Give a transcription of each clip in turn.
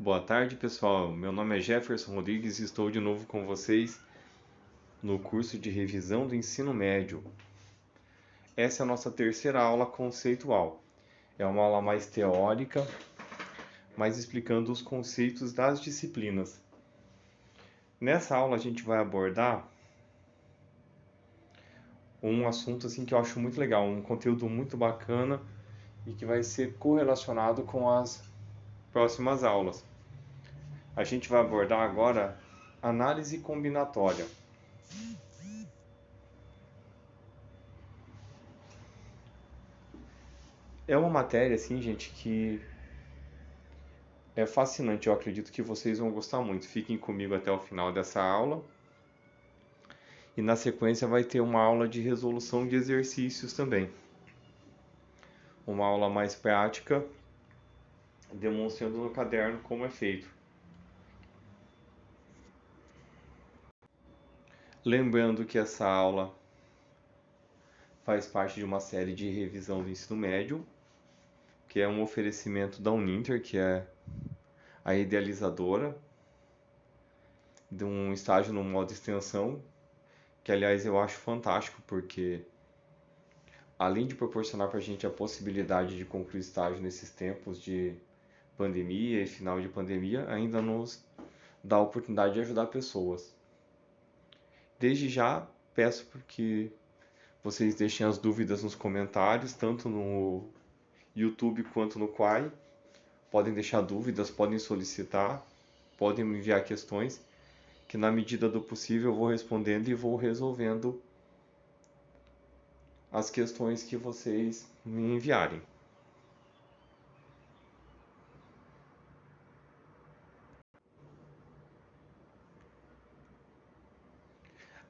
Boa tarde, pessoal. Meu nome é Jefferson Rodrigues e estou de novo com vocês no curso de revisão do ensino médio. Essa é a nossa terceira aula conceitual. É uma aula mais teórica, mais explicando os conceitos das disciplinas. Nessa aula a gente vai abordar um assunto assim que eu acho muito legal, um conteúdo muito bacana e que vai ser correlacionado com as próximas aulas. A gente vai abordar agora análise combinatória. É uma matéria, assim, gente, que é fascinante. Eu acredito que vocês vão gostar muito. Fiquem comigo até o final dessa aula. E na sequência vai ter uma aula de resolução de exercícios também. Uma aula mais prática, demonstrando no caderno como é feito. Lembrando que essa aula faz parte de uma série de revisão do ensino médio, que é um oferecimento da Uninter, que é a idealizadora de um estágio no modo extensão, que aliás eu acho fantástico, porque além de proporcionar para a gente a possibilidade de concluir estágio nesses tempos de pandemia e final de pandemia, ainda nos dá a oportunidade de ajudar pessoas. Desde já, peço que vocês deixem as dúvidas nos comentários, tanto no YouTube quanto no Quai. Podem deixar dúvidas, podem solicitar, podem me enviar questões, que na medida do possível eu vou respondendo e vou resolvendo as questões que vocês me enviarem.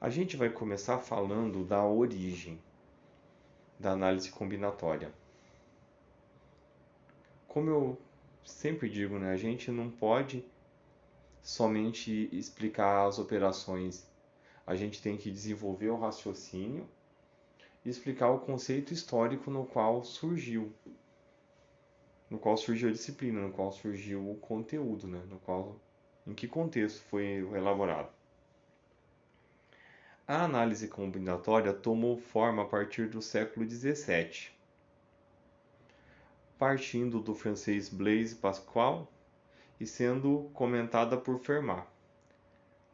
A gente vai começar falando da origem da análise combinatória. Como eu sempre digo, né, a gente não pode somente explicar as operações. A gente tem que desenvolver o raciocínio e explicar o conceito histórico no qual surgiu a disciplina, no qual surgiu o conteúdo, né, em que contexto foi elaborado. A análise combinatória tomou forma a partir do século XVII, partindo do francês Blaise Pascal e sendo comentada por Fermat,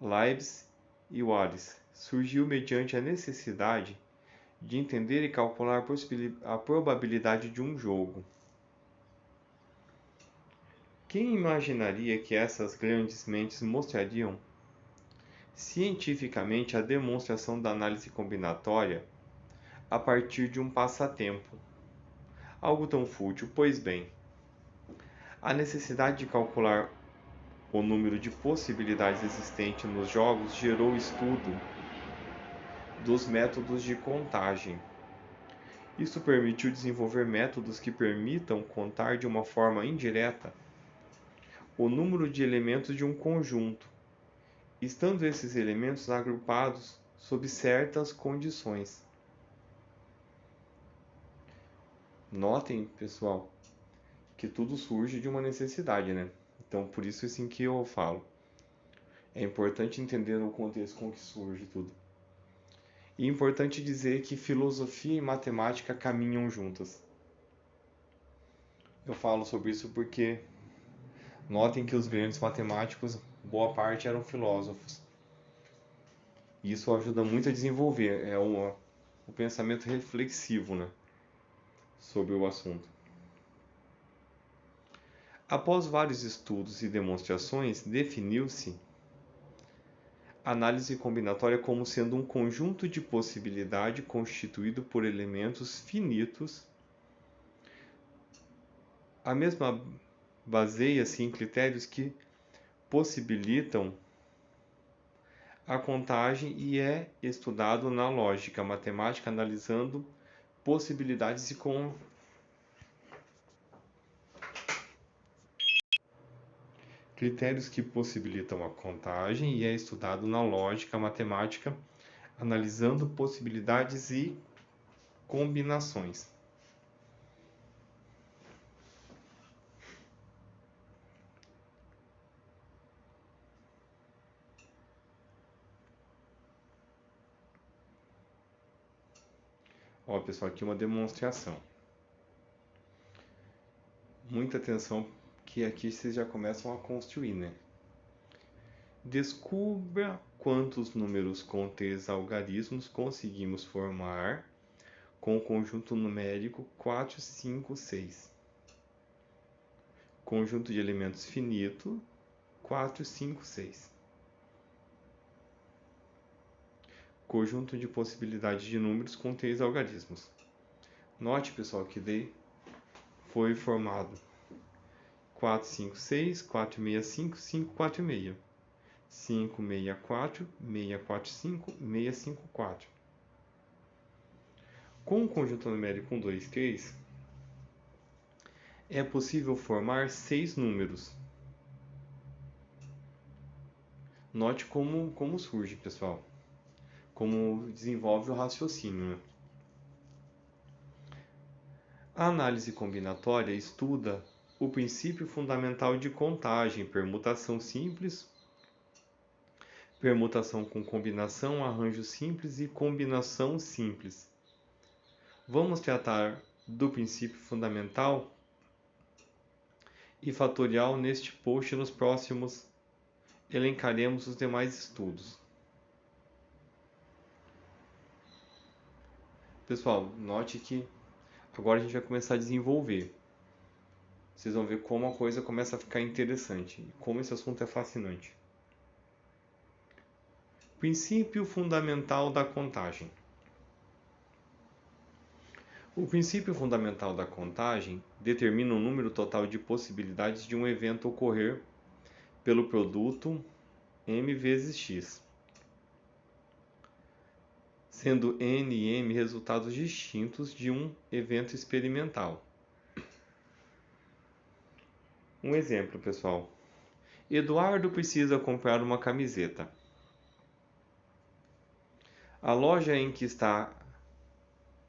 Leibniz e Wallace. Surgiu mediante a necessidade de entender e calcular a probabilidade de um jogo. Quem imaginaria que essas grandes mentes mostrariam cientificamente a demonstração da análise combinatória a partir de um passatempo? Algo tão fútil, pois bem, a necessidade de calcular o número de possibilidades existentes nos jogos gerou o estudo dos métodos de contagem. Isso permitiu desenvolver métodos que permitam contar de uma forma indireta o número de elementos de um conjunto, estando esses elementos agrupados sob certas condições. Notem, pessoal, que tudo surge de uma necessidade, né? Então, por isso assim que eu falo. É importante entender o contexto com que surge tudo. E é importante dizer que filosofia e matemática caminham juntas. Eu falo sobre isso porque notem que os grandes matemáticos, boa parte eram filósofos. E isso ajuda muito a desenvolver o pensamento reflexivo, né, sobre o assunto. Após vários estudos e demonstrações, definiu-se a análise combinatória como sendo um conjunto de possibilidade constituído por elementos finitos. A mesma baseia-se em critérios que possibilitam a contagem e é estudado na lógica matemática analisando possibilidades e com critérios que possibilitam a contagem e é estudado na lógica matemática analisando possibilidades e combinações. Ó, pessoal, aqui uma demonstração. Muita atenção, que aqui vocês já começam a construir, né? Descubra quantos números com 3 algarismos conseguimos formar com o conjunto numérico 4, 5, 6. Conjunto de elementos finito 4, 5, 6. Conjunto de possibilidades de números com 3 algarismos. Note, pessoal, que daí foi formado 4, 5, 6, 4, 6, 5, 5, 4, 6. 5, 6, 4, 6, 4, 5, 6, 5, 4. Com o conjunto numérico 1, 2, 3, é possível formar 6 números. Note como surge, pessoal. Como desenvolve o raciocínio, né? A análise combinatória estuda o princípio fundamental de contagem, permutação simples, permutação com combinação, arranjo simples e combinação simples. Vamos tratar do princípio fundamental e fatorial neste post. Nos próximos elencaremos os demais estudos. Pessoal, note que agora a gente vai começar a desenvolver. Vocês vão ver como a coisa começa a ficar interessante e como esse assunto é fascinante. Princípio fundamental da contagem. O princípio fundamental da contagem determina o número total de possibilidades de um evento ocorrer pelo produto m vezes x, sendo n e m resultados distintos de um evento experimental. Um exemplo, pessoal. Eduardo precisa comprar uma camiseta. A loja em que está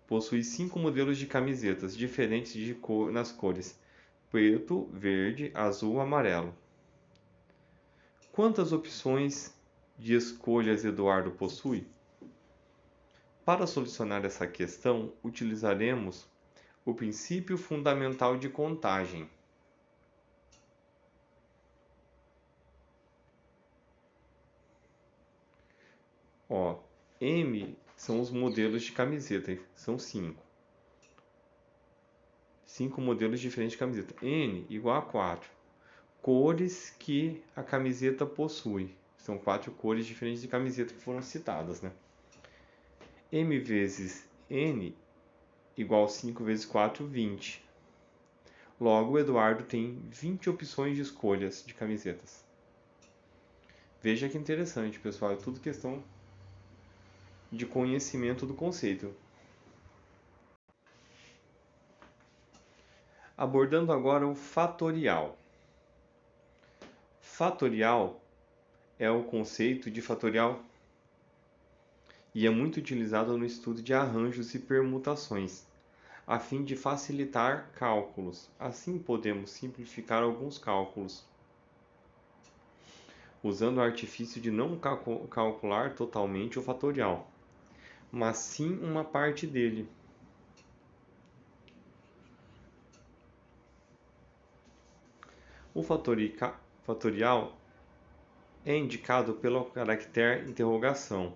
possui 5 modelos de camisetas diferentes nas cores preto, verde, azul, amarelo. Quantas opções de escolhas Eduardo possui? Para solucionar essa questão, utilizaremos o princípio fundamental de contagem. Ó, M são os modelos de camiseta, são 5. 5 modelos diferentes de camiseta. N igual a 4. Cores que a camiseta possui. São 4 cores diferentes de camiseta que foram citadas, né? M vezes N igual a 5 vezes 4, 20. Logo, o Eduardo tem 20 opções de escolhas de camisetas. Veja que interessante, pessoal. É tudo questão de conhecimento do conceito. Abordando agora o fatorial. Fatorial é o conceito de fatorial e é muito utilizado no estudo de arranjos e permutações, a fim de facilitar cálculos. Assim, podemos simplificar alguns cálculos, usando o artifício de não calcular totalmente o fatorial, mas sim uma parte dele. O fatorial é indicado pelo caractere interrogação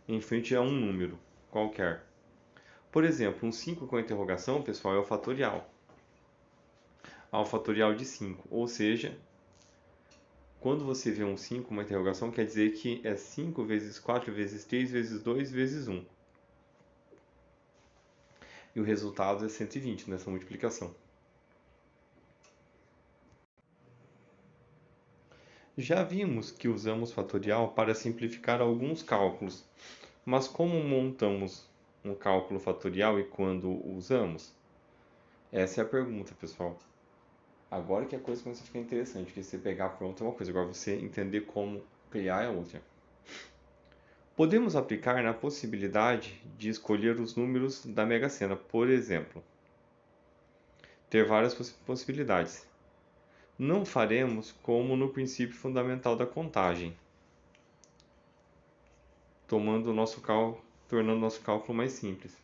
em frente a um número qualquer. Por exemplo, um 5 com interrogação, pessoal, é o fatorial. Ao fatorial de 5, ou seja, quando você vê um 5 com uma interrogação, quer dizer que é 5 vezes 4 vezes 3 vezes 2 vezes 1. E o resultado é 120 nessa multiplicação. Já vimos que usamos fatorial para simplificar alguns cálculos, mas como montamos um cálculo fatorial e quando o usamos? Essa é a pergunta, pessoal. Agora que a coisa começa a ficar interessante, porque você pegar pronto é uma coisa, agora você entender como criar é outra. Podemos aplicar na possibilidade de escolher os números da Mega Sena, por exemplo. Ter várias possibilidades. Não faremos como no princípio fundamental da contagem, tornando o nosso cálculo mais simples.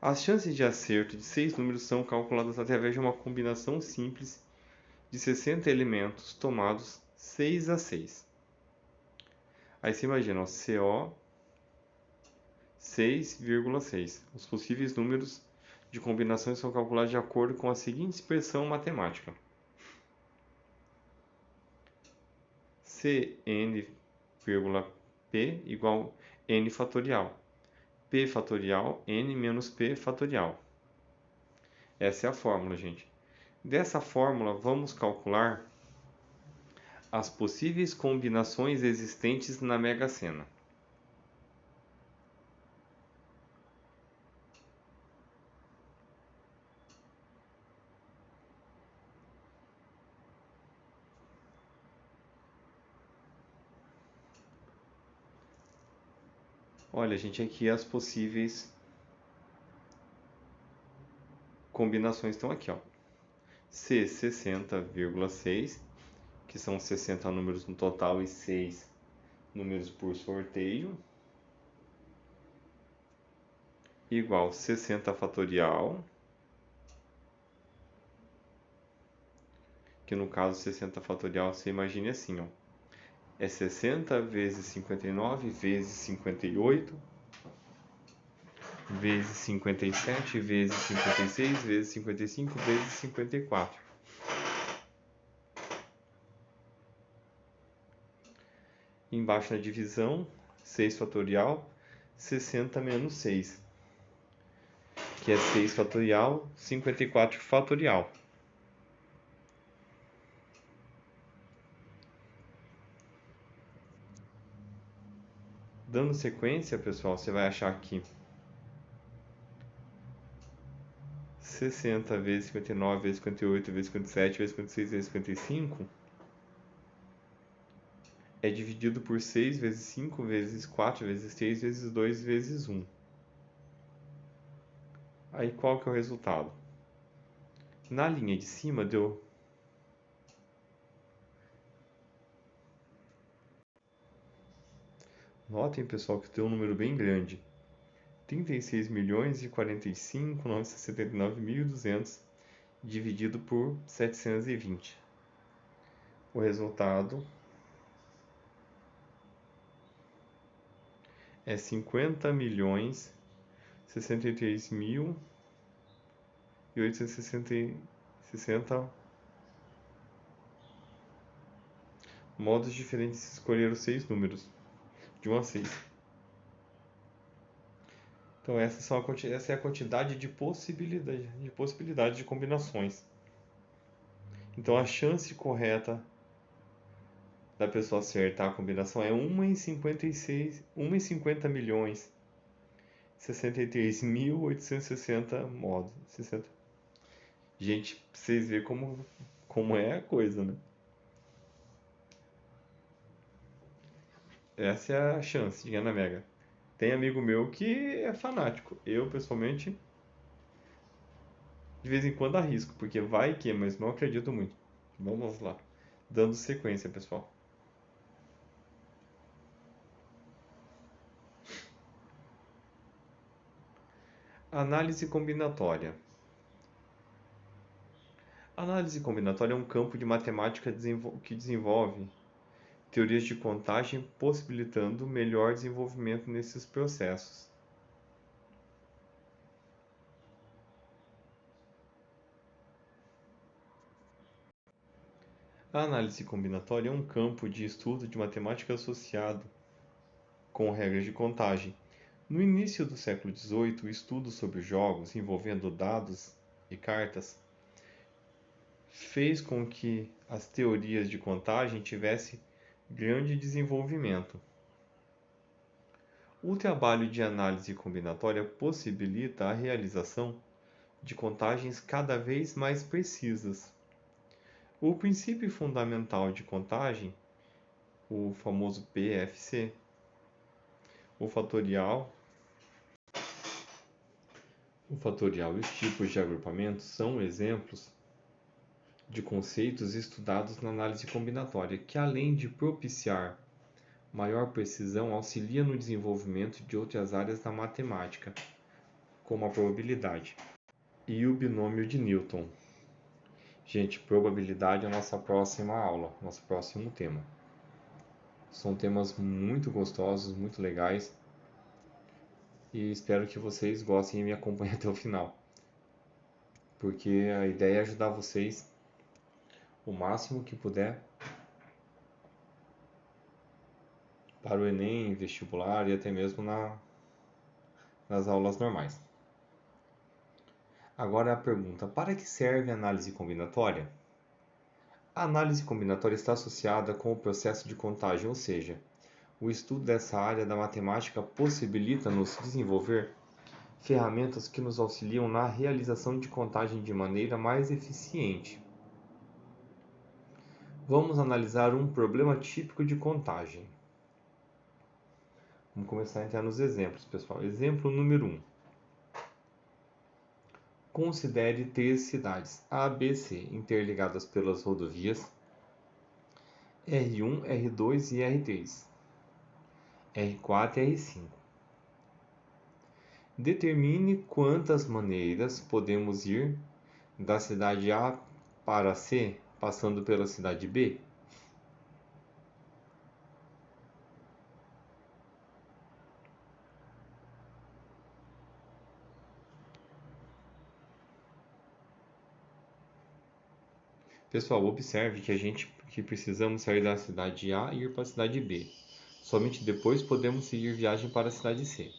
As chances de acerto de 6 números são calculadas através de uma combinação simples de 60 elementos tomados 6 a 6. Aí você imagina, ó, CO 6,6. Os possíveis números de combinações são calculados de acordo com a seguinte expressão matemática: Cn,p igual n fatorial. P fatorial n menos p fatorial. Essa é a fórmula, gente. Dessa fórmula, vamos calcular as possíveis combinações existentes na Mega Sena. Olha, gente, aqui as possíveis combinações estão aqui, ó. C 60,6, que são 60 números no total e 6 números por sorteio, igual 60 fatorial, que no caso 60 fatorial você imagine assim, ó, é 60 vezes 59 vezes 58 vezes 57 vezes 56 vezes 55 vezes 54. Embaixo na divisão, 6 fatorial, 60 menos 6, que é 6 fatorial, 54 fatorial. Dando sequência, pessoal, você vai achar que 60 vezes 59 vezes 58 vezes 57 vezes 56 vezes 55 é dividido por 6 vezes 5 vezes 4 vezes 3 vezes 2 vezes 1. Aí qual que é o resultado? Na linha de cima deu... Notem, pessoal, que deu um número bem grande. 36.045.979.200 dividido por 720. O resultado é 50.063.860 modos diferentes de escolher os 6 números, de 1 a 6. Então essa é a quantidade de possibilidades de combinações. Então a chance correta da pessoa acertar a combinação é 1 em 50 milhões 63.860 modos. 60. Gente, pra vocês verem como é a coisa, né? Essa é a chance de ganhar na Mega. Tem amigo meu que é fanático. Eu, pessoalmente, de vez em quando arrisco, porque vai que, mas não acredito muito. Vamos lá. Dando sequência, pessoal. Análise combinatória. Análise combinatória é um campo de matemática que desenvolve teorias de contagem possibilitando melhor desenvolvimento nesses processos. A análise combinatória é um campo de estudo de matemática associado com regras de contagem. No início do século XVIII, o estudo sobre jogos envolvendo dados e cartas fez com que as teorias de contagem tivessem grande desenvolvimento. O trabalho de análise combinatória possibilita a realização de contagens cada vez mais precisas. O princípio fundamental de contagem, o famoso PFC, o fatorial e os tipos de agrupamento são exemplos de conceitos estudados na análise combinatória, que além de propiciar maior precisão, auxilia no desenvolvimento de outras áreas da matemática, como a probabilidade e o binômio de Newton. Gente, probabilidade é a nossa próxima aula, nosso próximo tema. São temas muito gostosos, muito legais e espero que vocês gostem e me acompanhem até o final, porque a ideia é ajudar vocês o máximo que puder para o Enem, vestibular e até mesmo nas aulas normais. Agora a pergunta: para que serve a análise combinatória? A análise combinatória está associada com o processo de contagem, ou seja, o estudo dessa área da matemática possibilita-nos desenvolver ferramentas que nos auxiliam na realização de contagem de maneira mais eficiente. Vamos analisar um problema típico de contagem. Vamos começar a entrar nos exemplos, pessoal. Exemplo número 1. Considere 3 cidades A, B, C interligadas pelas rodovias R1, R2 e R3, R4 e R5. Determine quantas maneiras podemos ir da cidade A para C, passando pela cidade B. Pessoal, observe que precisamos sair da cidade A e ir para a cidade B. Somente depois podemos seguir viagem para a cidade C.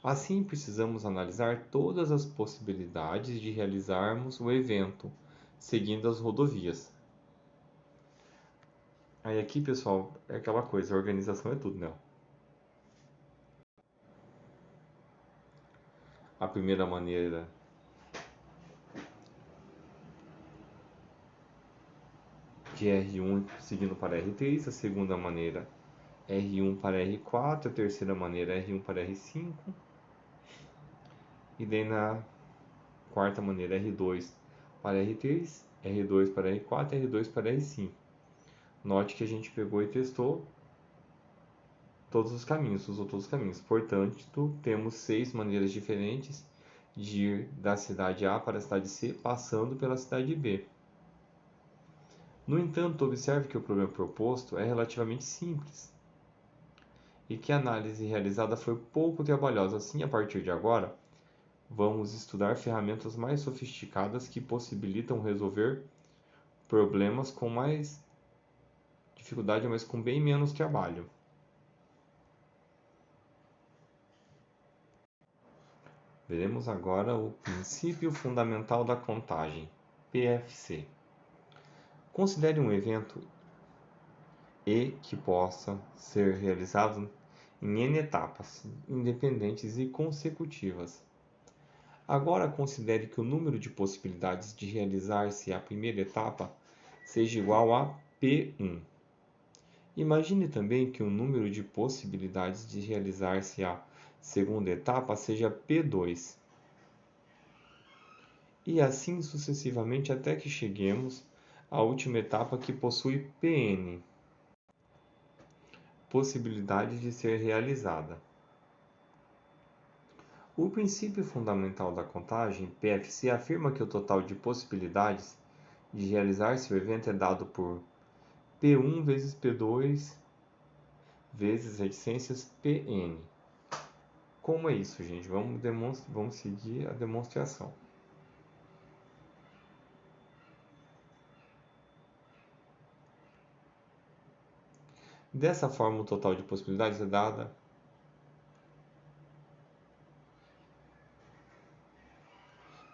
Assim, precisamos analisar todas as possibilidades de realizarmos o evento, seguindo as rodovias. Aí aqui, pessoal, é aquela coisa, a organização é tudo, né? A primeira maneira de R1 seguindo para R3, a segunda maneira R1 para R4, a terceira maneira R1 para R5, e daí na quarta maneira R2 para R3, R2 para R4 e R2 para R5. Note que a gente pegou e testou todos os caminhos, usou todos os caminhos. Portanto, temos 6 maneiras diferentes de ir da cidade A para a cidade C, passando pela cidade B. No entanto, observe que o problema proposto é relativamente simples e que a análise realizada foi pouco trabalhosa. Assim, a partir de agora, vamos estudar ferramentas mais sofisticadas que possibilitam resolver problemas com mais dificuldade, mas com bem menos trabalho. Veremos agora o princípio fundamental da contagem, PFC. Considere um evento E que possa ser realizado em N etapas, independentes e consecutivas. Agora considere que o número de possibilidades de realizar-se a primeira etapa seja igual a P1. Imagine também que o número de possibilidades de realizar-se a segunda etapa seja P2. E assim sucessivamente até que cheguemos à última etapa que possui Pn, possibilidade de ser realizada. O princípio fundamental da contagem, PFC, afirma que o total de possibilidades de realizar-se o evento é dado por P1 vezes P2 vezes reticências Pn. Como é isso, gente? Vamos seguir a demonstração. Dessa forma, o total de possibilidades é dada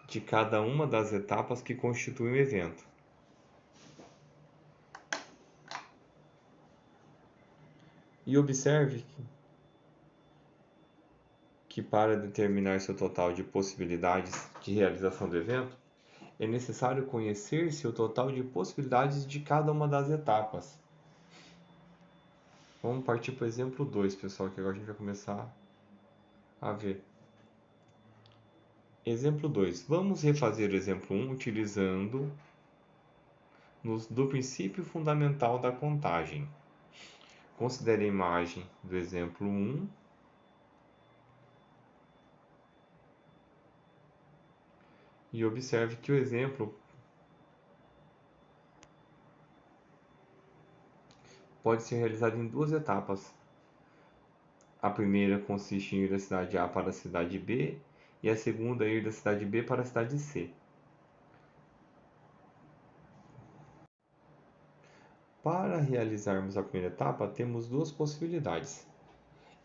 de cada uma das etapas que constituem o evento. E observe que para determinar seu total de possibilidades de realização do evento, é necessário conhecer-se o total de possibilidades de cada uma das etapas. Vamos partir para o exemplo 2, pessoal, que agora a gente vai começar a ver. Exemplo 2. Vamos refazer o exemplo 1 utilizando do princípio fundamental da contagem. Considere a imagem do exemplo 1 E observe que o exemplo pode ser realizado em duas etapas. A primeira consiste em ir da cidade A para a cidade B e a segunda ir da cidade B para a cidade C. Para realizarmos a primeira etapa, temos duas possibilidades,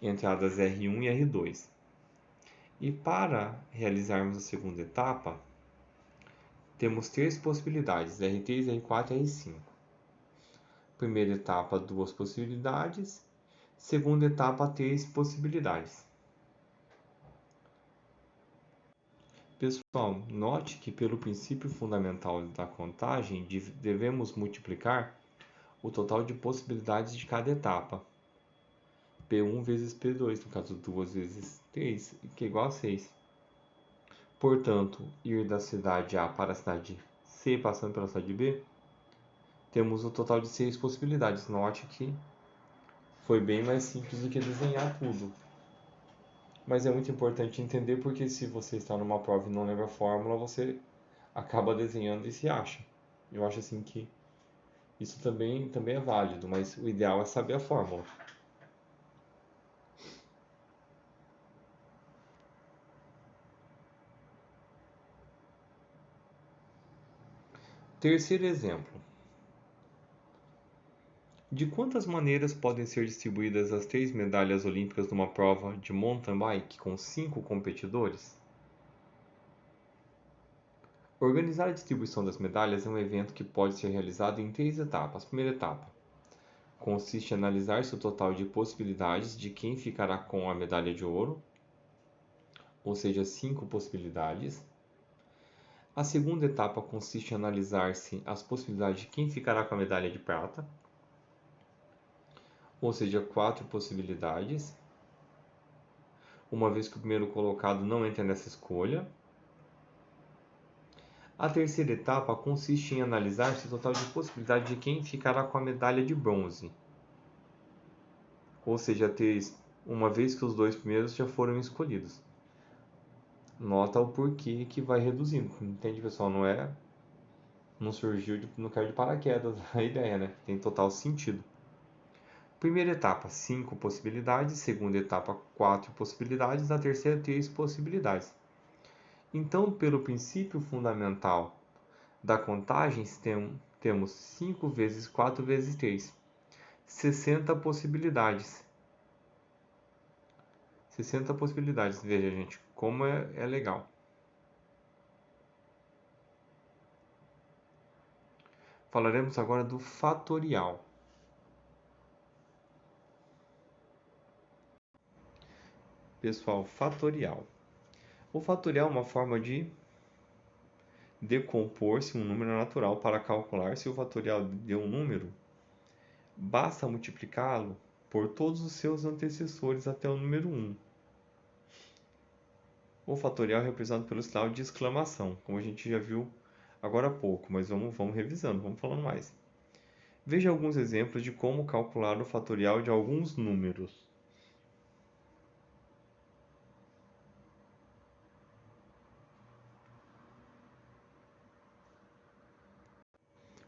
entradas R1 e R2. E para realizarmos a segunda etapa, temos três possibilidades, R3, R4 e R5. Primeira etapa, duas possibilidades. Segunda etapa, três possibilidades. Pessoal, note que pelo princípio fundamental da contagem, devemos multiplicar o total de possibilidades de cada etapa. P1 vezes P2, no caso 2 vezes 3, que é igual a 6. Portanto, ir da cidade A para a cidade C, passando pela cidade B, temos um total de 6 possibilidades. Note que foi bem mais simples do que desenhar tudo. Mas é muito importante entender porque se você está numa prova e não lembra a fórmula, você acaba desenhando e se acha. Eu acho assim que isso também é válido, mas o ideal é saber a fórmula. Terceiro exemplo. De quantas maneiras podem ser distribuídas as 3 medalhas olímpicas numa prova de mountain bike com 5 competidores? Organizar a distribuição das medalhas é um evento que pode ser realizado em 3 etapas. Primeira etapa consiste em analisar se o total de possibilidades de quem ficará com a medalha de ouro, ou seja, 5 possibilidades. A segunda etapa consiste em analisar-se as possibilidades de quem ficará com a medalha de prata, ou seja, 4 possibilidades, uma vez que o primeiro colocado não entra nessa escolha. A terceira etapa consiste em analisar-se o total de possibilidades de quem ficará com a medalha de bronze, ou seja, uma vez que os dois primeiros já foram escolhidos. Nota o porquê que vai reduzindo, entende, pessoal? Não surgiu, não caiu de paraquedas a ideia, né? Tem total sentido. Primeira etapa, 5 possibilidades. Segunda etapa, 4 possibilidades. Na terceira, 3 possibilidades. Então, pelo princípio fundamental da contagem, temos 5 vezes 4 vezes 3. 60 possibilidades. 60 possibilidades. Veja, gente, como é legal. Falaremos agora do fatorial. Pessoal, fatorial. O fatorial é uma forma de decompor-se um número natural. Para calcular se o fatorial de um número, basta multiplicá-lo por todos os seus antecessores até o número 1. O fatorial é representado pelo sinal de exclamação, como a gente já viu agora há pouco, mas vamos revisando, vamos falando mais. Veja alguns exemplos de como calcular o fatorial de alguns números.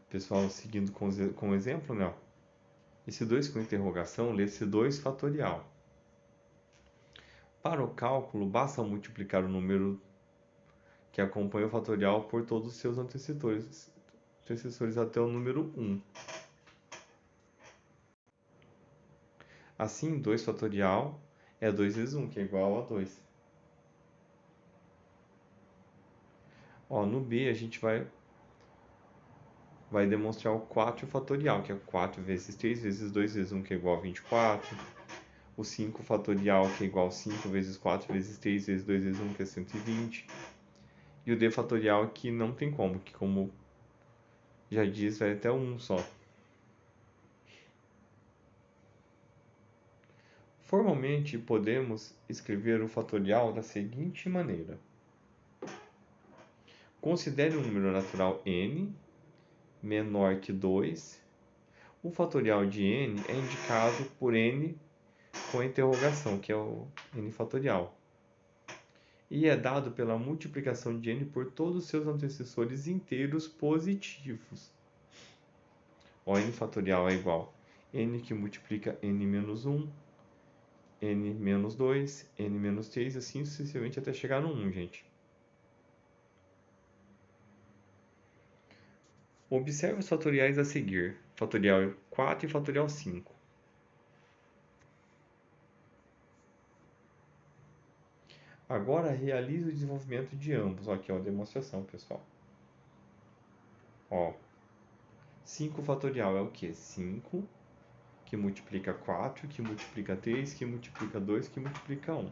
Pessoal, seguindo com o exemplo, né? Esse 2 com interrogação lê-se 2 fatorial. Para o cálculo, basta multiplicar o número que acompanha o fatorial por todos os seus antecessores até o número 1. Assim, 2 fatorial é 2 vezes 1, que é igual a 2. No B a gente vai demonstrar o 4 fatorial, que é 4 vezes 3 vezes 2 vezes 1, que é igual a 24. O 5 fatorial, que é igual a 5 vezes 4 vezes 3 vezes 2 vezes 1, que é 120. E o D fatorial, que não tem como, que como já diz, vai até 1 só. Formalmente, podemos escrever o fatorial da seguinte maneira. Considere um número natural n menor que 2. O fatorial de n é indicado por n com interrogação, que é o n fatorial. e é dado pela multiplicação de n por todos os seus antecessores inteiros positivos. Ó, n fatorial é igual a n que multiplica n menos 1, n menos 2, n menos 3, assim sucessivamente até chegar no 1, gente. Observe os fatoriais a seguir, fatorial 4 e fatorial 5. Agora realize o desenvolvimento de ambos. Ó, aqui é uma demonstração, pessoal. Ó, 5 fatorial é o quê? 5 que multiplica 4, que multiplica 3, que multiplica 2, que multiplica 1.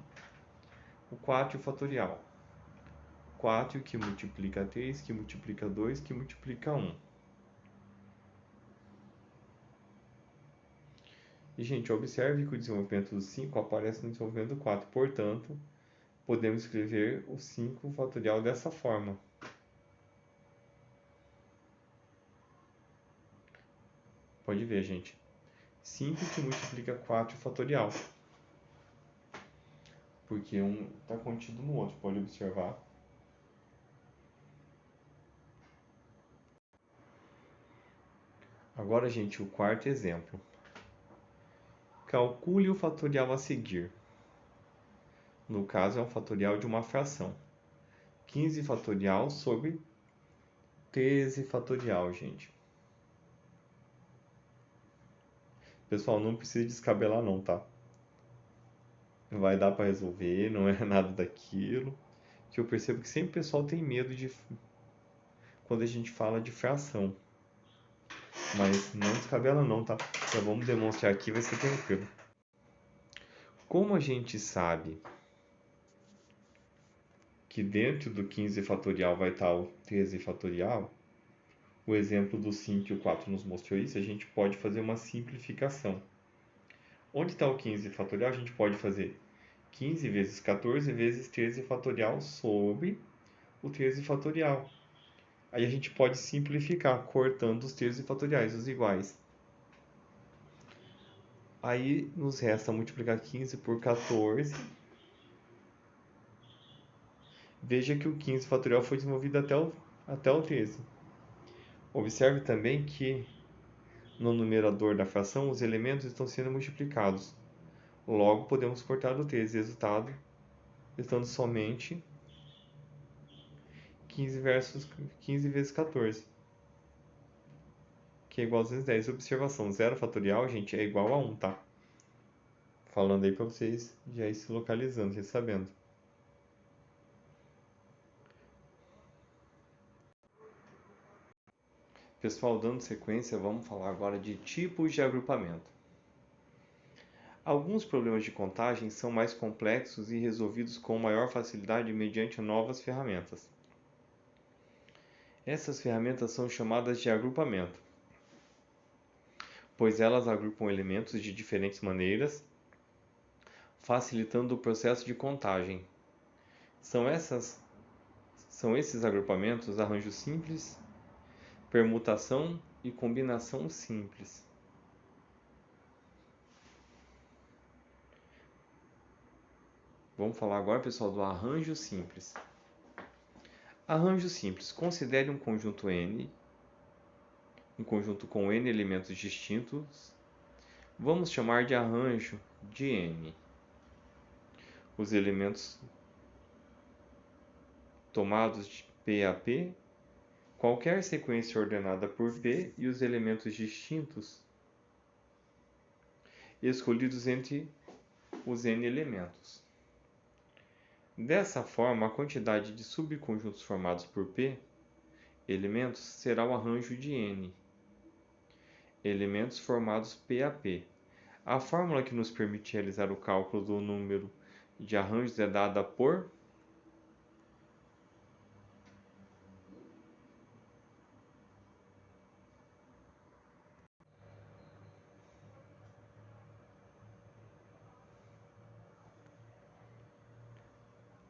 O 4 fatorial. 4 que multiplica 3, que multiplica 2, que multiplica 1. E, gente, observe que o desenvolvimento do 5 aparece no desenvolvimento do 4. Portanto, podemos escrever o 5 fatorial dessa forma. Pode ver, gente. 5 que multiplica 4 fatorial. Porque um está contido no outro, pode observar. Agora, gente, o quarto exemplo. Calcule o fatorial a seguir. No caso, é um fatorial de uma fração. 15 fatorial sobre 13 fatorial, gente. Pessoal, não precisa descabelar não, tá? Vai dar para resolver, não é nada daquilo. Que eu percebo que sempre o pessoal tem medo de quando a gente fala de fração. Mas não descabela não, tá? Já vamos demonstrar aqui, vai ser tranquilo. Como a gente sabe que dentro do 15 fatorial vai estar o 13 fatorial, o exemplo do 5 e o 4 nos mostrou isso, a gente pode fazer uma simplificação. Onde está o 15 fatorial, a gente pode fazer 15 vezes 14 vezes 13 fatorial sobre o 13 fatorial. Aí a gente pode simplificar, cortando os 13 fatoriais, os iguais. Aí nos resta multiplicar 15 por 14. Veja que o 15 fatorial foi desenvolvido até o 13. Observe também que no numerador da fração os elementos estão sendo multiplicados. Logo podemos cortar o 13, resultado estando somente 15 vezes 14, que é igual a 210. Observação, 0 fatorial, gente, é igual a 1, tá? Falando aí para vocês já ir se localizando, já sabendo. Pessoal, dando sequência, vamos falar agora de tipos de agrupamento. Alguns problemas de contagem são mais complexos e resolvidos com maior facilidade mediante novas ferramentas. Essas ferramentas são chamadas de agrupamento, pois elas agrupam elementos de diferentes maneiras, facilitando o processo de contagem. São esses agrupamentos arranjo simples, permutação e combinação simples. Vamos falar agora, pessoal, do arranjo simples. Arranjo simples. Considere um conjunto N, um conjunto com N elementos distintos. Vamos chamar de arranjo de N. Os elementos tomados de P a P, qualquer sequência ordenada por P e os elementos distintos escolhidos entre os N elementos. Dessa forma, a quantidade de subconjuntos formados por P elementos será o arranjo de N elementos formados P a P. A fórmula que nos permite realizar o cálculo do número de arranjos é dada por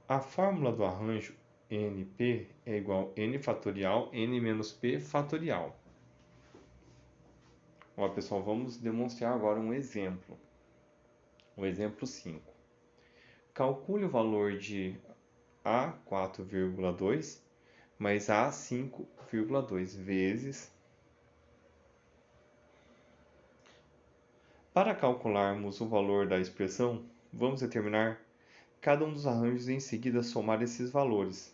a fórmula do arranjo NP é igual a n fatorial n menos p fatorial. Ó, pessoal, vamos demonstrar agora um exemplo. O exemplo 5. Calcule o valor de A4,2 mais A5,2 vezes. Para calcularmos o valor da expressão, vamos determinar cada um dos arranjos e em seguida somar esses valores.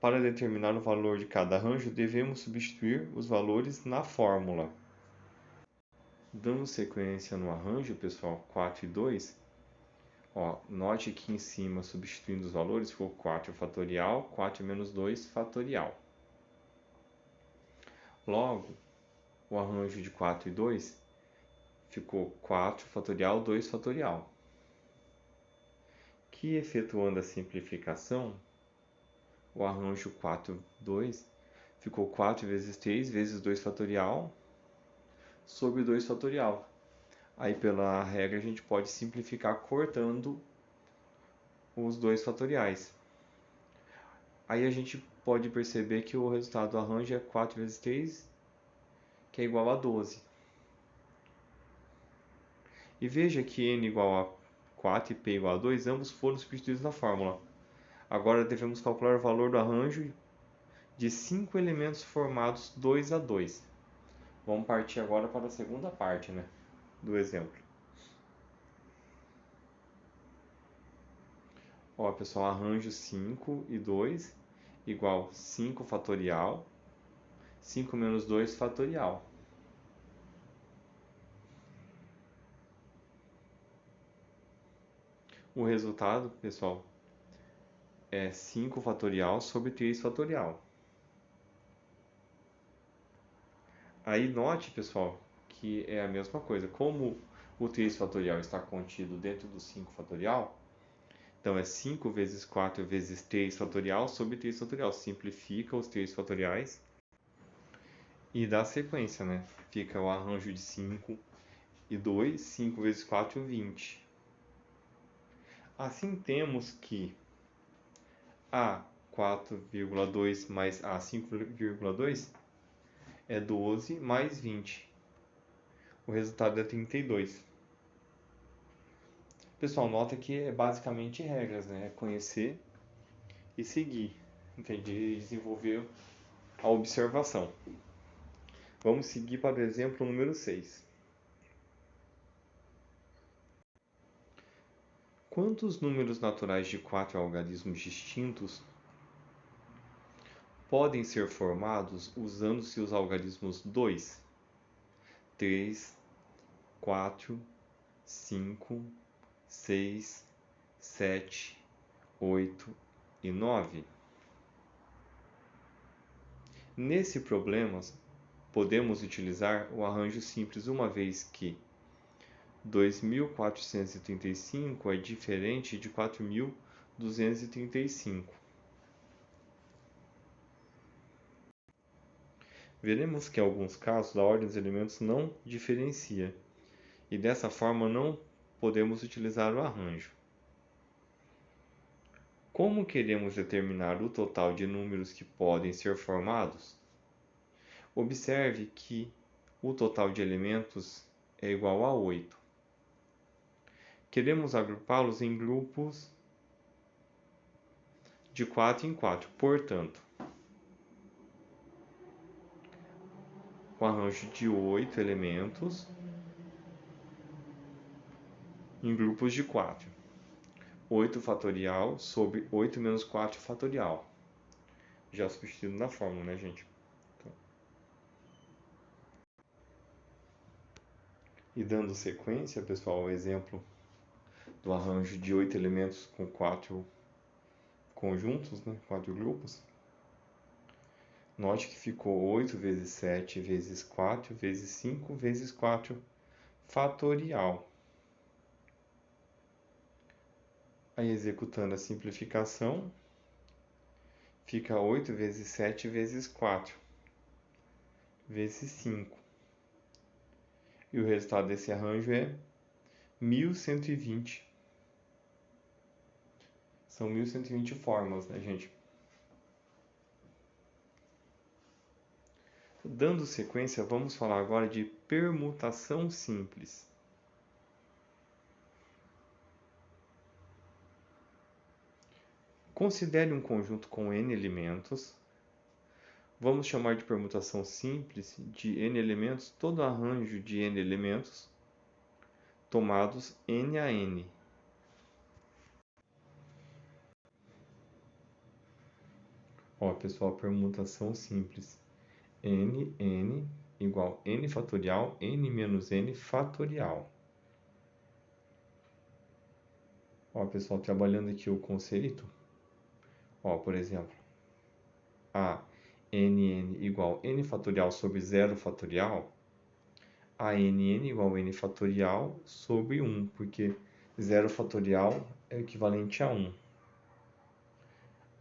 Para determinar o valor de cada arranjo, devemos substituir os valores na fórmula. Dando sequência no arranjo, pessoal, 4 e 2, note que em cima, substituindo os valores, ficou 4 fatorial, 4 menos 2 fatorial. Logo, o arranjo de 4 e 2 ficou 4 fatorial, 2 fatorial. Que efetuando a simplificação, o arranjo 4, 2 ficou 4 vezes 3 vezes 2 fatorial sobre 2 fatorial. Aí, pela regra, a gente pode simplificar cortando os 2 fatoriais. Aí a gente pode perceber que o resultado do arranjo é 4 vezes 3, que é igual a 12. E veja que n igual a 4 e p igual a 2, ambos foram substituídos na fórmula. Agora devemos calcular o valor do arranjo de 5 elementos formados 2 a 2. Vamos partir agora para a segunda parte, do exemplo. Pessoal, arranjo 5 e 2 igual 5 fatorial, 5 menos 2 fatorial. O resultado, pessoal, é 5 fatorial sobre 3 fatorial. Aí note, pessoal, que é a mesma coisa. Como o 3 fatorial está contido dentro do 5 fatorial, então é 5 vezes 4 vezes 3 fatorial sobre 3 fatorial. Simplifica os 3 fatoriais e dá sequência, Fica o arranjo de 5 e 2, 5 vezes 4, 20. Assim temos que A4,2 mais A5,2 é 12 mais 20. O resultado é 32. Pessoal, nota que é basicamente regras, É conhecer e seguir, entender e desenvolver a observação. Vamos seguir para o exemplo número 6. Quantos números naturais de 4 algarismos distintos podem ser formados usando-se os algarismos 2, 3, 4, 5, 6, 7, 8 e 9? Nesse problema, podemos utilizar o arranjo simples, uma vez que 2.435 é diferente de 4.235. Veremos que em alguns casos a ordem dos elementos não diferencia, e dessa forma não podemos utilizar o arranjo. Como queremos determinar o total de números que podem ser formados? Observe que o total de elementos é igual a 8. Queremos agrupá-los em grupos de 4 em 4. Portanto, o arranjo de 8 elementos em grupos de 4. 8 fatorial sobre 8 menos 4 fatorial. Já substituído na fórmula, gente? E dando sequência, pessoal, o exemplo do arranjo de 8 elementos com 4 conjuntos, 4 grupos. Note que ficou 8 vezes 7 vezes 4 vezes 5 vezes 4 fatorial. Aí, executando a simplificação, fica 8 vezes 7 vezes 4 vezes 5. E o resultado desse arranjo é 1120. São 1120 fórmulas, gente? Dando sequência, vamos falar agora de permutação simples. Considere um conjunto com n elementos. Vamos chamar de permutação simples de n elementos todo arranjo de n elementos tomados n a n. Ó, pessoal, permutação simples. n igual n fatorial, n menos n fatorial. Ó, pessoal, trabalhando aqui o conceito. Ó, por exemplo, a nn igual n fatorial sobre 0 fatorial, a nn igual n fatorial sobre 1, porque 0 fatorial é o equivalente a 1.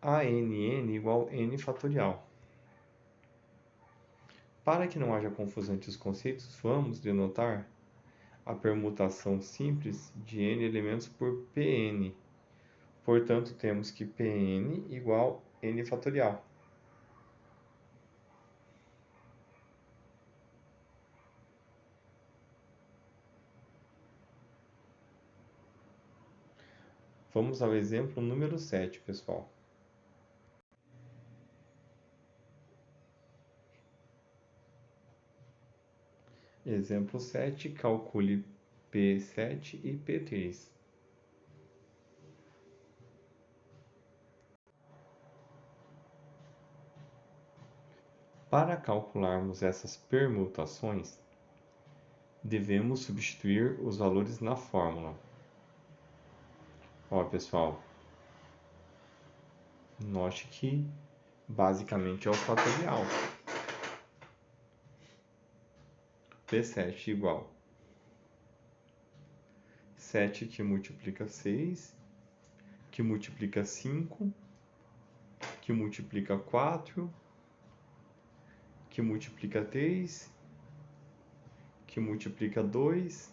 A nn igual n fatorial. Para que não haja confusão entre os conceitos, vamos denotar a permutação simples de n elementos por Pn. Portanto, temos que Pn igual n fatorial. Vamos ao exemplo número 7, pessoal. Exemplo 7, calcule P7 e P3. Para calcularmos essas permutações, devemos substituir os valores na fórmula. Ó, pessoal, note que basicamente é o fatorial. P7 igual 7 que multiplica 6, que multiplica 5, que multiplica 4, que multiplica 3, que multiplica 2,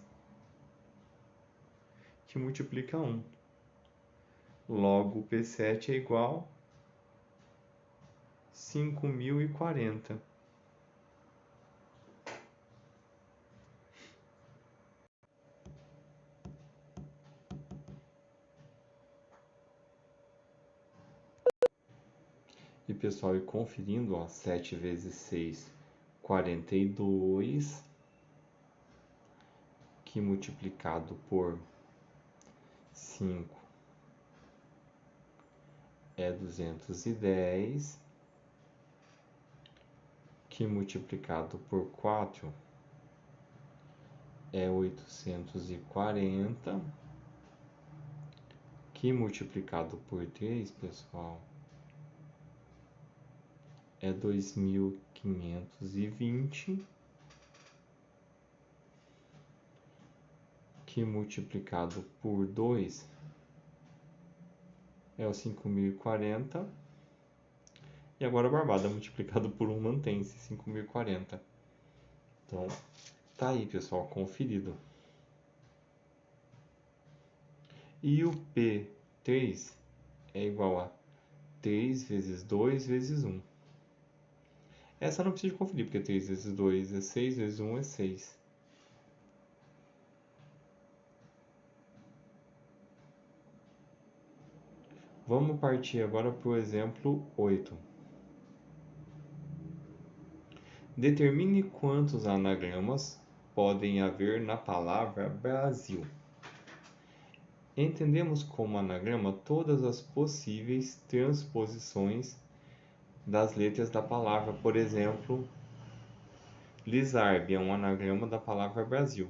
que multiplica 1. Logo, P7 é igual a 5.040. E pessoal, e conferindo, ó, 7 vezes 6, 42, que multiplicado por 5 é 210, que multiplicado por 4 é 840, que multiplicado por 3, pessoal, é 2.520, que multiplicado por 2 é o 5.040, e agora a barbada multiplicado por 1 mantém-se, 5.040. Então, tá aí, pessoal, conferido. E o P3 é igual a 3 vezes 2 vezes 1. Essa não precisa conferir, porque 3 vezes 2 é 6, vezes 1 é 6. Vamos partir agora para o exemplo 8. Determine quantos anagramas podem haver na palavra Brasil. Entendemos como anagrama todas as possíveis transposições das letras da palavra. Por exemplo, Lizarb é um anagrama da palavra Brasil.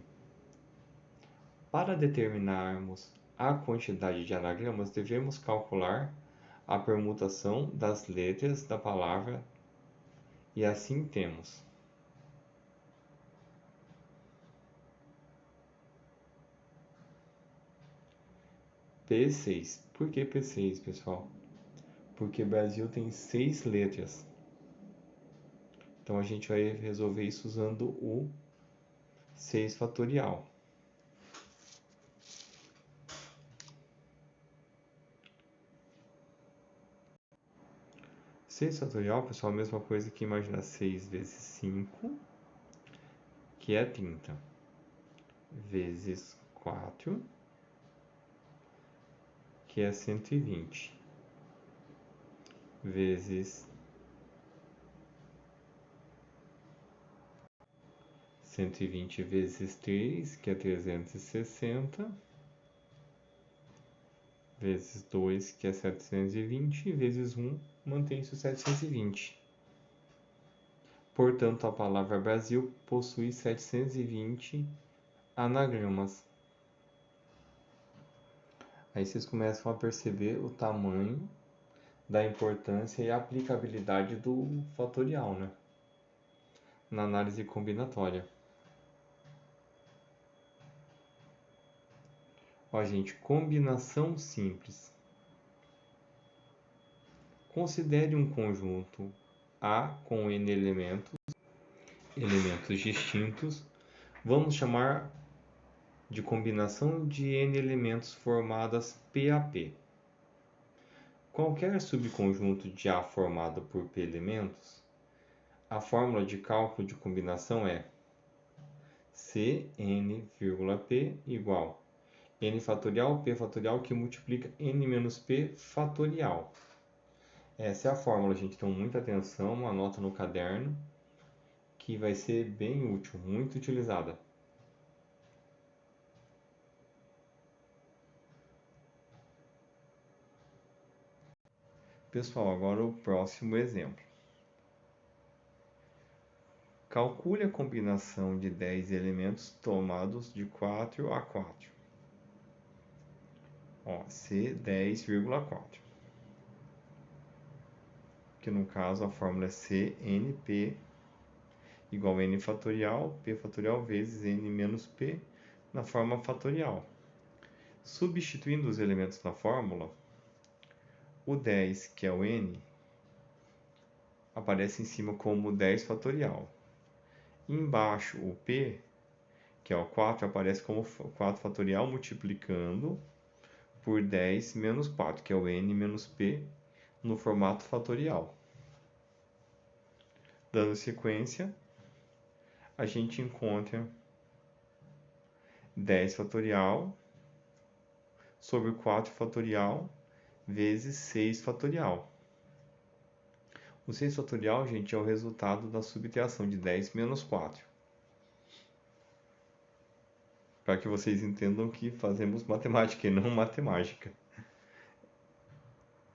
Para determinarmos a quantidade de anagramas, devemos calcular a permutação das letras da palavra, e assim temos P6. Por que P6, pessoal? Porque Brasil tem 6 letras. Então a gente vai resolver isso usando o 6 fatorial. 6 fatorial, pessoal, é a mesma coisa que imaginar 6 vezes 5, que é 30, vezes 4, que é 120. vezes 120 vezes 3, que é 360, vezes 2, que é 720, e vezes 1, mantém-se o 720. Portanto, a palavra Brasil possui 720 anagramas. Aí vocês começam a perceber o tamanho da importância e aplicabilidade do fatorial, né? Na análise combinatória. Ó, gente, combinação simples. Considere um conjunto A com N elementos distintos. Vamos chamar de combinação de N elementos formadas PAP. Qualquer subconjunto de A formado por P elementos, a fórmula de cálculo de combinação é Cn,P igual N fatorial P fatorial que multiplica N menos P fatorial. Essa é a fórmula, gente. Então, muita atenção, anota no caderno, que vai ser bem útil, muito utilizada. Pessoal, agora o próximo exemplo. Calcule a combinação de 10 elementos tomados de 4 a 4. Ó, C10,4. Que no caso a fórmula é CNP igual a N fatorial, P fatorial vezes N menos P na forma fatorial. Substituindo os elementos na fórmula, o 10, que é o N, aparece em cima como 10 fatorial. Embaixo, o P, que é o 4, aparece como 4 fatorial multiplicando por 10 menos 4, que é o N menos P, no formato fatorial. Dando sequência, a gente encontra 10 fatorial sobre 4 fatorial vezes 6 fatorial. O 6 fatorial, gente, é o resultado da subtração de 10 menos 4. Para que vocês entendam que fazemos matemática e não matemática.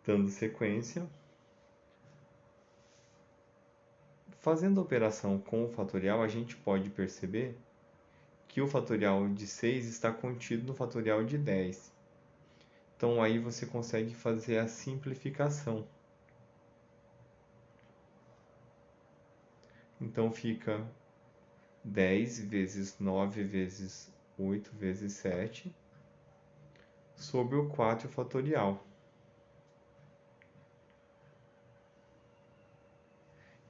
Dando sequência, fazendo a operação com o fatorial, a gente pode perceber que o fatorial de 6 está contido no fatorial de 10. Então aí você consegue fazer a simplificação. Então fica 10 vezes 9 vezes 8 vezes 7 sobre o 4 fatorial,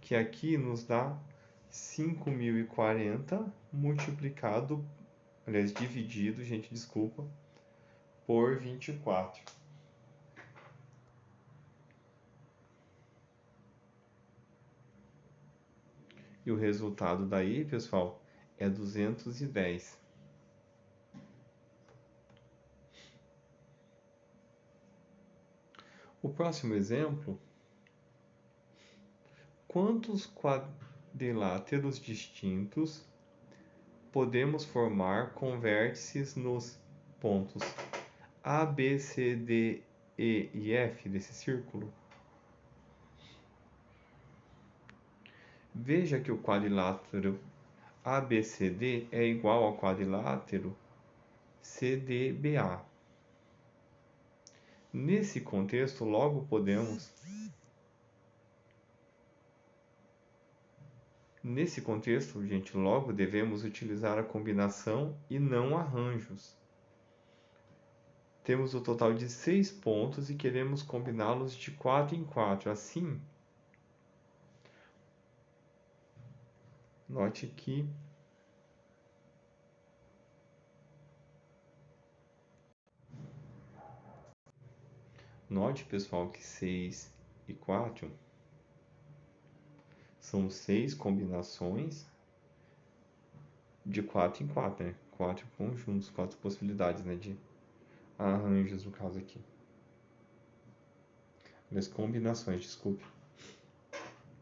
que aqui nos dá 5.040 multiplicado, aliás, dividido, gente, desculpa, por 24. E o resultado daí, pessoal, é 210. O próximo exemplo: quantos quadriláteros distintos podemos formar com vértices nos pontos A, B, C, D, E e F desse círculo? Veja que o quadrilátero ABCD é igual ao quadrilátero CDBA. Nesse contexto, logo podemos Nesse contexto, gente, logo devemos utilizar a combinação e não arranjos. Temos o total de 6 pontos e queremos combiná-los de 4 em 4. Assim, note que pessoal, que 6 e 4 são 6 combinações de 4 em 4, né? 4 conjuntos, 4 possibilidades, né, de arranjos no caso aqui. das combinações, desculpe.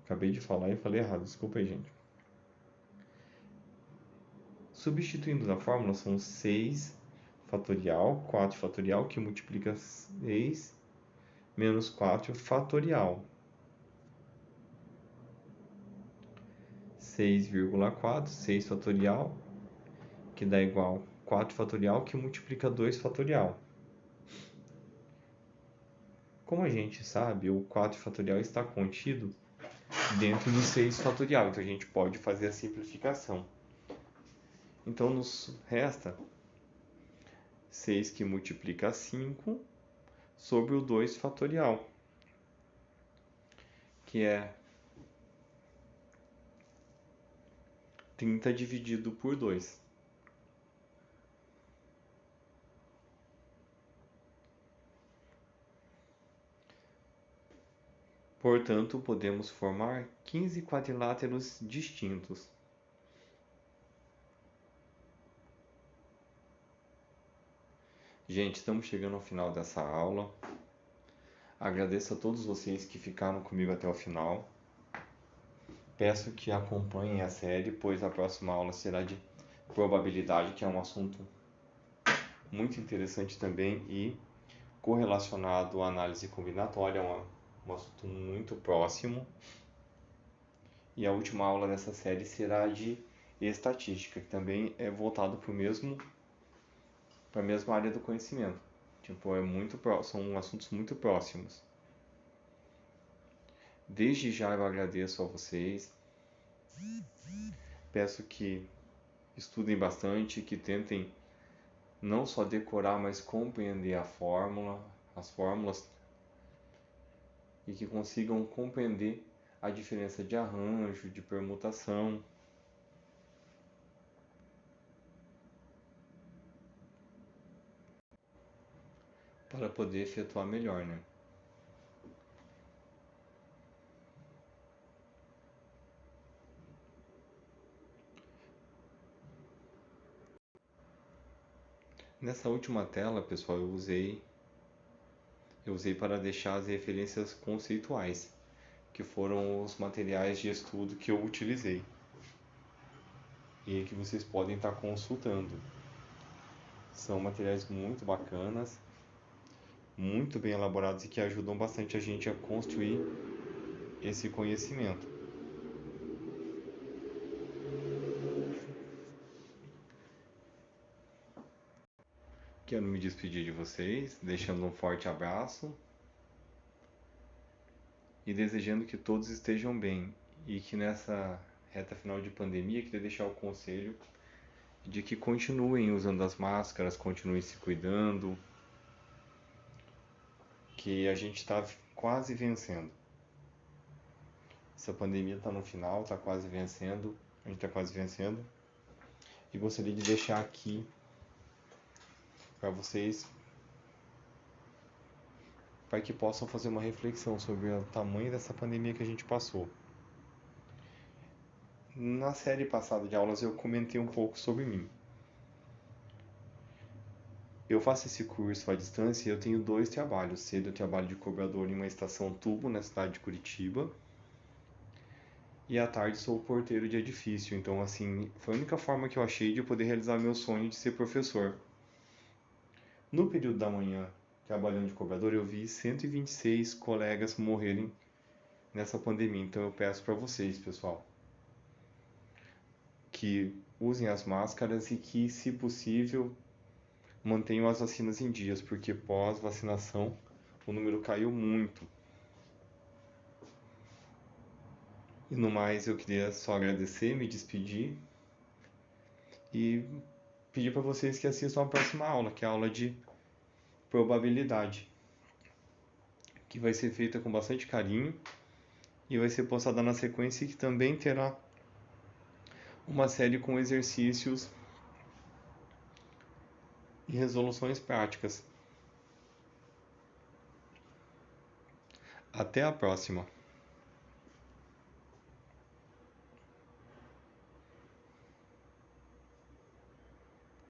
Acabei de falar e falei errado, desculpa aí, gente. Substituindo na fórmula são 6 fatorial, 4 fatorial, que multiplica 6, menos 4 fatorial. 6,4, 6 fatorial, que dá igual 4 fatorial, que multiplica 2 fatorial. Como a gente sabe, o 4 fatorial está contido dentro do 6 fatorial, então a gente pode fazer a simplificação. Então nos resta 6 que multiplica 5 sobre o 2 fatorial, que é 30 dividido por 2. Portanto, podemos formar 15 quadriláteros distintos. Gente, estamos chegando ao final dessa aula. Agradeço a todos vocês que ficaram comigo até o final. Peço que acompanhem a série, pois a próxima aula será de probabilidade, que é um assunto muito interessante também e correlacionado à análise combinatória, um assunto muito próximo. E a última aula dessa série será de estatística, que também é voltado para a mesma área do conhecimento. Tipo, são assuntos muito próximos. Desde já eu agradeço a vocês. Peço que estudem bastante, que tentem não só decorar, mas compreender as fórmulas, e que consigam compreender a diferença de arranjo, de permutação. Para poder efetuar melhor, né? Nessa última tela, pessoal, eu usei para deixar as referências conceituais, que foram os materiais de estudo que eu utilizei e que vocês podem estar consultando. São materiais muito bacanas, muito bem elaborados e que ajudam bastante a gente a construir esse conhecimento. Quero me despedir de vocês, deixando um forte abraço e desejando que todos estejam bem, e que nessa reta final de pandemia, queria deixar o conselho de que continuem usando as máscaras, continuem se cuidando, que a gente está quase vencendo. Essa pandemia está no final, está quase vencendo, a gente está quase vencendo. E gostaria de deixar aqui para vocês, para que possam fazer uma reflexão sobre o tamanho dessa pandemia que a gente passou. Na série passada de aulas eu comentei um pouco sobre mim. Eu faço esse curso à distância e eu tenho 2 trabalhos. Cedo eu trabalho de cobrador em uma estação tubo na cidade de Curitiba. E à tarde sou porteiro de edifício. Então, assim, foi a única forma que eu achei de poder realizar meu sonho de ser professor. No período da manhã, trabalhando de cobrador, eu vi 126 colegas morrerem nessa pandemia. Então eu peço para vocês, pessoal, que usem as máscaras e que, se possível, mantenham as vacinas em dias, porque pós-vacinação o número caiu muito. E no mais, eu queria só agradecer, me despedir e pedir para vocês que assistam a próxima aula, que é a aula de probabilidade, que vai ser feita com bastante carinho e vai ser postada na sequência, e que também terá uma série com exercícios e resoluções práticas. Até a próxima!